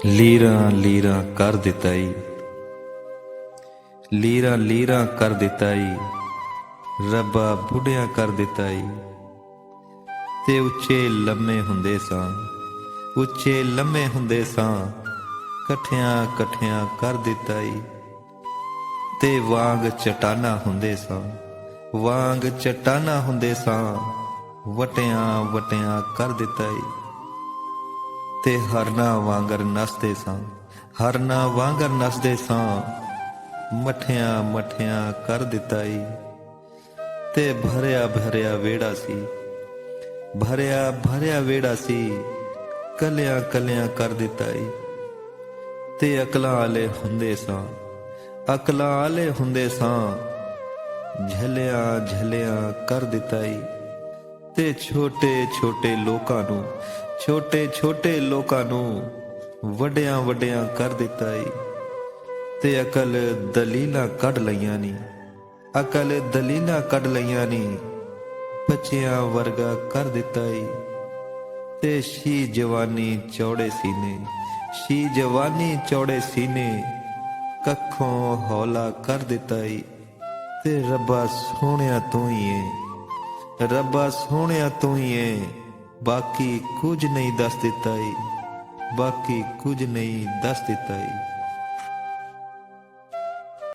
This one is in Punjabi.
ਲੀਰਾਂ ਲੀਰਾਂ ਕਰ ਦਿੱਤਾ ਈ, ਲੀਰਾਂ ਲੀਰਾਂ ਕਰ ਦਿੱਤਾ ਈ, ਰੱਬਾ ਬੁੱਢਿਆਂ ਕਰ ਦਿੱਤਾ ਈ। ਤੇ ਉੱਚੇ ਲੰਮੇ ਹੁੰਦੇ ਸਾਂ, ਉੱਚੇ ਲੰਮੇ ਹੁੰਦੇ ਸਾਂ, ਇਕੱਠਿਆਂ ਇਕੱਠਿਆਂ ਕਰ ਦਿੱਤਾ ਈ। ਤੇ ਵਾਂਗ ਚਟਾਨਾਂ ਹੁੰਦੇ ਸਾਂ, ਵਾਂਗ ਚਟਾਨਾਂ ਹੁੰਦੇ ਸਾਂ, ਵਟਿਆਂ ਵਟਿਆਂ ਕਰ ਦਿੱਤਾ ਈ। ਤੇ ਹਰਨਾਂ ਵਾਂਗਰ ਨੱਸਦੇ ਸਾਂ, ਹਰਨਾਂ ਵਾਂਗਰ ਨੱਸਦੇ ਸਾਂ, ਮੱਠਿਆਂ ਮੱਠਿਆਂ ਕਰ ਦਿੱਤਾ ਈ। ਤੇ ਭਰਿਆ ਭਰਿਆ ਵਿਹੜਾ ਸੀ, ਭਰਿਆ ਭਰਿਆ ਵਿਹੜਾ ਸੀ, ਕੱਲਿਆਂ ਕੱਲਿਆਂ ਕਰ ਦਿੱਤਾ ਈ। ਤੇ ਅਕਲਾਂ ਵਾਲੇ ਹੁੰਦੇ ਸਾਂ, ਅਕਲਾਂ ਵਾਲੇ ਹੁੰਦੇ ਸਾਂ, ਝੱਲਿਆਂ ਝੱਲਿਆਂ ਕਰ ਦਿੱਤਾ ਈ। ਤੇ ਛੋਟੇ ਛੋਟੇ ਲੋਕਾਂ ਨੂੰ, ਛੋਟੇ ਛੋਟੇ ਲੋਕਾਂ ਨੂੰ ਵੱਡਿਆਂ ਵੱਡਿਆਂ ਕਰ ਦਿੱਤਾ ਈ। ਤੇ ਅਕਲ ਦਲੀਲਾਂ ਕੱਢ ਲਈਆਂ ਨੀ, ਅਕਲ ਦਲੀਲਾਂ ਕੱਢ ਲਈਆਂ ਨੀ, ਬੱਚਿਆਂ ਵਰਗਾ ਕਰ ਦਿੱਤਾ ਈ। ਤੇ ਸ਼ੀ ਜਵਾਨੀ ਚੌੜੇ ਸੀਨੇ, ਸ਼ੀ ਜਵਾਨੀ ਚੌੜੇ ਸੀਨੇ, ਕੱਖੋਂ ਹੌਲਾ ਕਰ ਦਿੱਤਾ ਈ। ਤੇ ਰੱਬਾ ਸੋਹਣਿਆ ਤੂੰ ਹੀ ਏ, ਰੱਬਾ ਸੋਹਣਿਆ ਤੂੰ ਹੀ ਏ, ਬਾਕੀ ਕੁਝ ਨਹੀਂ ਦੱਸ ਦਿੱਤਾ ਈ, ਬਾਕੀ ਕੁਝ ਨਹੀਂ ਦੱਸ ਦਿੱਤਾ ਈ।